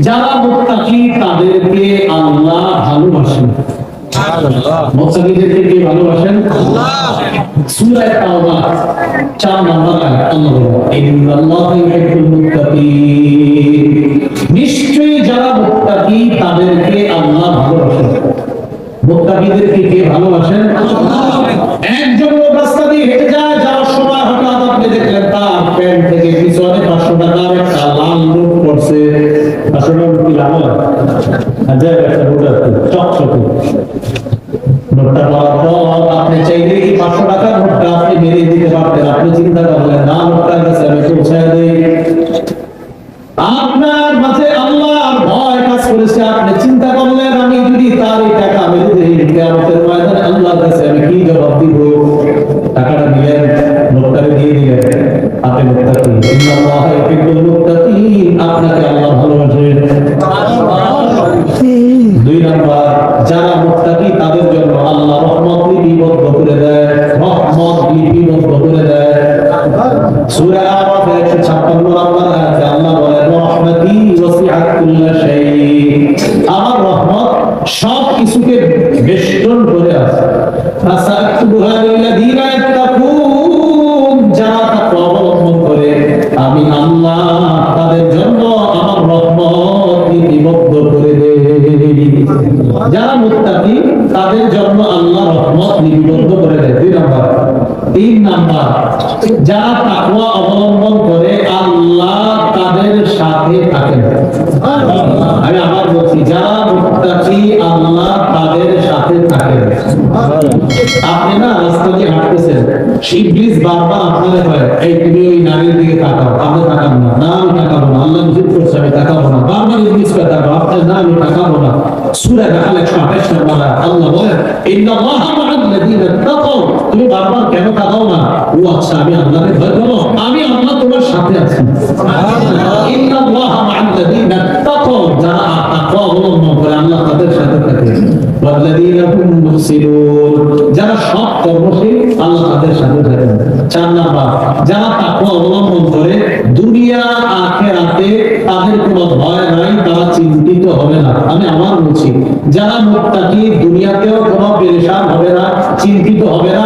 যারা মুত্তাকি তাদেরকে আল্লাহ ভালোবাসেন। মুত্তাকিদেরকে কে ভালোবাসেন? আল্লাহ। সূরা তাওবা 4 নম্বর আয়াত আল্লাহ বলেন, ইন্নাল্লাহা ইউহিব্বুল মুত্তাকিন। নিশ্চয়ই যারা মুত্তাকি তাদেরকে আল্লাহ ভালোবাসেন। মুত্তাকিদেরকে কে ভালোবাসেন? আল্লাহ। একজন লোক রাস্তা দিয়ে হেঁটে যায়, যাওয়ার সময় হঠাৎ আপনি দেখলেন তার প্যান্ট থেকে পিছনে 500 টাকার একটা লাল নোট পড়ছে। আসলে কি লাল? আচ্ছা, একটা নোট আছে চকচকে। নোটটা পাওয়ার পর আপনি চাইলে এই 500 টাকার নোটটা আপনি মেরে দিতে পারতেন। আপনি চিন্তা করলেন না, নোটটার কাছে আমি পৌঁছায় দেই। আপনার মাঝে আল্লাহর ভয় কাজ করেছে। আপনি চিন্তা করলেন আমি যদি তার এই টাকা মেরে দেই, কিয়ামতের ময়দানে আল্লাহর কাছে আমি কি জবাব দিব? টাকাটা দিলেন, নোটটা দিয়ে দিলেন, আপনি মুত্তাকি। ইন্নাল্লাহা ইউহিব্বুল মুত্তাকিন। আপনাকে আল্লাহ ভালোবাসেন। 2 নাম্বার, যারা মুত্তাকি তাদের জন্য আল্লাহ রহমত লিপিবদ্ধ করে দেয়। রহমত লিপিবদ্ধ করে দেয়। সূরা আরাফের 156 নম্বর আয়াতে আল্লাহ বলেন, রহমতি ওয়াসিআত কুল্লা শাই। আমার রহমত সব কিছুকে বেষ্টন করে আছে। ফাসাকতুহা লিল্লাযিনা ইয়াত্তাকুন। যারা তাকওয়া অবলম্বন করে আমি আল্লাহ তাদের জন্য আমার রহমত লিপিবদ্ধ করে দেই। যারা মুত্তাকি তাদের জন্য আল্লাহ রহমত লিপিবদ্ধ করে দেয়। 2 নাম্বার। 3 নাম্বার, যারা তাকওয়া অবলম্বন করে আল্লাহ তাদের সাথে থাকেন। আমি আবার বলছি, যারা মুত্তাকি আল্লাহ তাদের সাথে থাকেন। আপনি না রাস্তা দিয়ে হাঁটতেছেন, ইবলিস বারবার আপনাকে বলে, এই তুমি ওই নারীর দিকে তাকাও। আপনি তাকান না। না, আমি তাকাবো না। আল্লাহ নিষেধ করছে, আমি তাকাবো না। বারবার ইবলিস কে তাকাও। আপনি না, আমি তাকাবো না। সূরা নাহল 128 নম্বর আল্লাহ বলেন, ইন্নাল্লাহা মা'আল্লাযীনা তাকাও। তুমি বারবার কেন তাকাও না? ও আচ্ছা, আমি আল্লাহকে ভয় করো। আমি আল্লাহ তোমার সাথে আছি। সুবহানাল্লাহ। ইন্নাল্লাহা মা'আল্লাযীনা তাকাও। যারা তাকওয়া অবলম্বন করে আল্লাহ তাদের সাথে থাকে। ওয়াল্লাযীনা হুম মুহসিনুন। যারা সৎ কর্মশীল আল্লাহ তাদের সাথে থাকে। 4 নাম্বার, যারা তাকওয়া অবলম্বন করে দুনিয়া আখিরাতে তাদের কোনো ভয় নাই, তারা চিন্তিত হবে না। আমি আমার বলছি, যারা মুত্তাকি দুনিয়াতেও কোনো পেরেশান হবে না, চিন্তিত হবে না,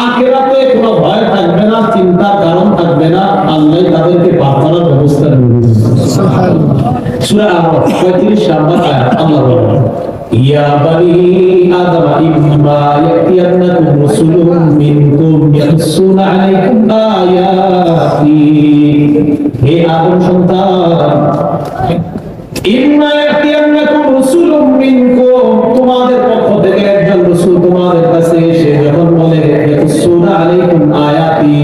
আখিরাতে কোনো ভয় থাকবে না, চিন্তার কারণ থাকবে না। আল্লাহ তাদেরকে পার করার ব্যবস্থা করে দিবেন। সুবহানাল্লাহ। সূরা আরাফ 35 নম্বর আয়াত আল্লাহ বলেন, ইয়া বানি আদম ইম্মা ইয়াতিয়ান্নাকুম রাসূলুম মিনকুম ইয়াকুসুনা আলাইকুম আয়াতি। হে আদম সন্তান, ইম্মা ইয়াতিয়ান্নাকুম রাসূলুম মিনকুম, তোমাদের পক্ষ থেকে একজন রাসূল তোমাদের কাছে এসে যখন বলে ইয়াকুসুনা আলাইকুম আয়াতি,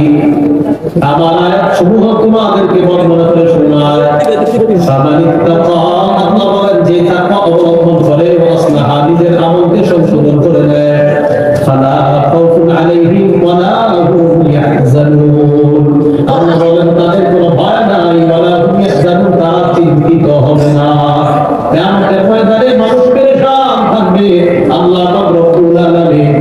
আমার আয়াত সমূহ তোমাদেরকে বর্ণনা করে শোনায়। ফামানিত্তাকা, আল্লাহ বলেন যে তাকওয়া অবলম্বন করে ওয়াসলাহ, নিজের আমলকে সংশোধন করে নেয়, ফালা খাউফুন আলাইহিম ওয়ালা হুম ইয়াহজানুন। আল্লাহ বলেন তাদের কোনো ভয় নাই, ওয়ালা হুম ইয়াহজানুন, তারা চিন্তিত হবে না। কিয়ামতের ময়দানে মানুষ পেরেশান থাকবে, আল্লাহ রব্বুল আলামিন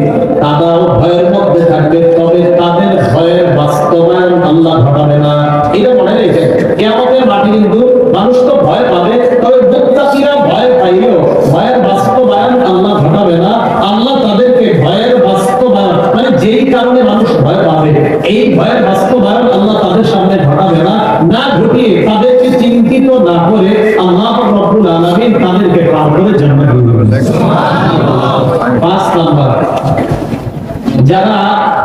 তারাও ভয়ের মধ্যে থাকবে, তবে তাদের ভয়ের বাস্তবায়ন আল্লাহ ঘটাবে না। এটা মনে রেখে, কিয়ামতের মাঠে কিন্তু মানুষ তো ভয় পাবে, তবে মুত্তাকিরা ভয় পাইলেও ভয়ের বাস্তবায়ন আল্লাহ ঘটাবে না। আল্লাহ তাদেরকে ভয়ের বাস্তবায়ন, মানে যেই কারণে মানুষ ভয় পাবে, এই ভয়ের বাস্তবায়ন আল্লাহ তাদের সামনে ঘটাবে না। না ঘটিয়ে তাদেরকে চিন্তিত না করে আল্লাহ রব্বুল আলামিন তাদেরকে পার করে জান্নাতে নিয়ে যাবেন। সুবহানাল্লাহ। 5 নাম্বার, যারা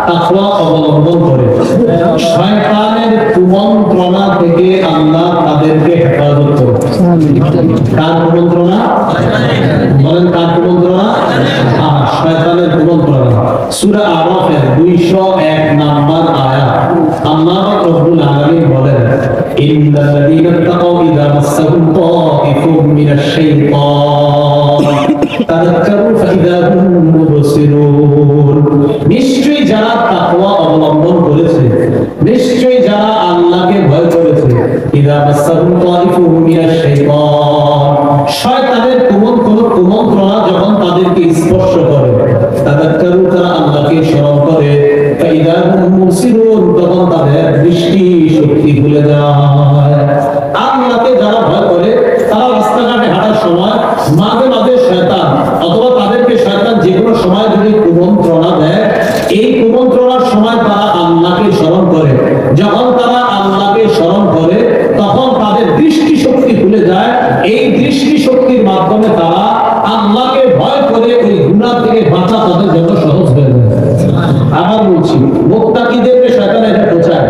তাকওয়া অবলম্বন করে শয়তানের কুমন্ত্রণা থেকে আল্লাহ তাদেরকে হেফাজত করে। কার কুমন্ত্রণা? বলেন কার কুমন্ত্রণা? শয়তানের কুমন্ত্রণা। সূরা আরাফের 201 নম্বর আয়াত আল্লাহ রাব্বুল আলামিন বলেন, ইন্নাল্লাযীনা তাকাউ ইযা মাসসাহুম তাঈফুম মিনাশ শাইতান তাযাক্কারু ফাইযা হুম মুবসিরুন। নিশ্চয়ই যারা তাকওয়া অবলম্বন করেছে, নিশ্চয়ই যারা আল্লাহকে ভয় করেছে, ইযা মাসসাহুম তাঈফুম মিনাশ শাইতান, শয়তানের কুমন্ত্রণা যখন তাদেরকে স্পর্শ করে, তাযাক্কারু, তারা আল্লাহকে স্মরণ করে, ফাইযা হুম মুবসিরুন, তখন তাদের দৃষ্টি শক্তি খুলে যায়। আল্লাহকে যারা ভয় করে তারা রাস্তা ভুলে যায়, এই দৃষ্টি শক্তির মাধ্যমে তারা আল্লাহকে ভয় করে ওই গুনাহ থেকে বাঁচা তাদের জন্য সহজ হয়ে যায়। আবার বলছি, মুত্তাকিদেরকে শয়তান এটা বোঝায়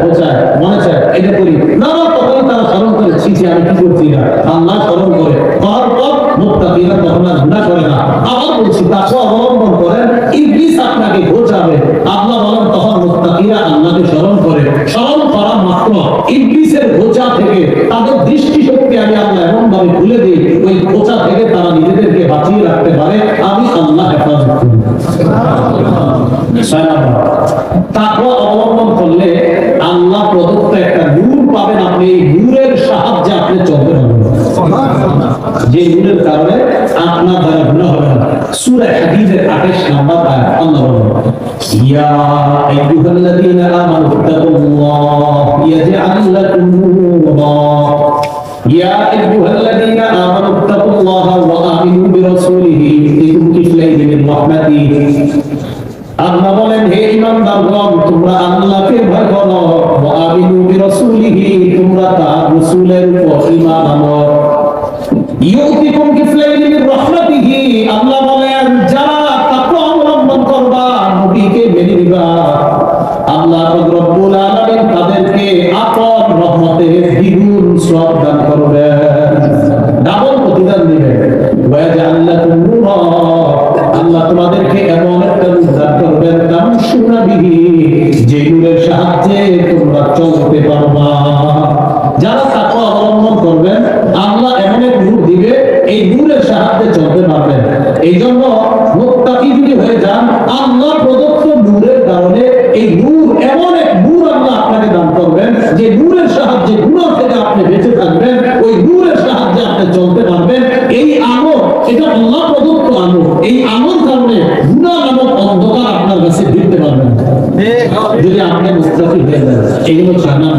মনে চায় এটা করি না, তখন তারা স্মরণ করে ছি আমি কি করছি না, আল্লাহ স্মরণ করে করার পর মুত্তাকিরা তখন আর গুনাহ করে না। আবার বলছি, তাকওয়া অবলম্বন করেন, ইবলিস আপনাকে বোঝাবে, আল্লাহ বলেন তখন মুত্তাকিরা আল্লাহকে স্মরণ করে, স্মরণ করা মাত্র ইবলিসের বোঝা থেকে তাদের দৃষ্টি শক্তি আমি আল্লাহ এমন ভাবে খুলে দিই, ওই বোঝা থেকে তারা নিজেদেরকে বাঁচিয়ে রাখতে পারে, আমি আল্লাহ হেফাজত করি। তাকওয়া অবলম্বন করলে আল্লাহ প্রদত্ত একটা নূর পাবেন, আপনি এই নূরের সাহায্যে আপনি চলতে পারবেন, যে নূরের কারণে আপনার দ্বারা গুনাহ হবে না। সূরা হাদীদের 28 নম্বর আয়াত আল্লাহ বলেন, ইয়া আইয়ুহাল্লাযীনা আমানু তাকুল্লাহ ইয়াজআল লাকুম নূরা, ইয়া আইয়ুহাল্লাযীনা আমানু তাকুল্লাহ ওয়া আমিনু বিরাসূলিহি ইউতিকুম কিফলাইনি মিন রাহমাতিহি। আল্লাহ বলেন, হে ঈমানদারগণ, তোমরা আল্লাহকে ভয় করো, ওয়া আমিনু বিরাসূলিহি, তোমরা তার রাসূলের উপর ঈমান আনো। ইউতিকুম কিফলাইনি মিন রাহমাতিহি, আল্লাহ বলেন যারা তাকওয়া অবলম্বন করবা, নবীকে মেনে নিবা, আল্লাহ রব্বুল আলামিন তাদেরকে আপন রহমতের দ্বিগুণ সওয়াব দান করবেন, ডাবল প্রতিদান দিবেন। ওয়া জাআল লাকুম নূরা, আল্লাহ তোমাদেরকে এমন একটা নূর দান করবেন, তামশুনা বিহি, যে নূরের সাহায্যে তোমরা চলতে পারবা। যারা তাকওয়া অবলম্বন করবেন, আল্লাহ এমন এক নূর দিবে, এই নূরের সাহায্যে চলতে পারবেন। এই জন্য মুত্তাকি যদি হয়ে যান, আল্লাহ প্রদত্ত নূরের কারণে এই নূর, এমন এক নূর আল্লাহ আপনাকে দান করবেন, যে নূরের সাহায্যে গুনাহ থেকে আপনি বেঁচে থাকবেন, ওই নূরের সাহায্যে আপনি চলতে পারবেন। এই আমল, এটা আল্লাহ প্রদত্ত আমল, এই আমল কারণে গুনাহ নামক অন্ধকার আপনার কাছে ফিরতে পারবেন যদি আপনি মুত্তাকি হয়ে যান। এইগুলো জানার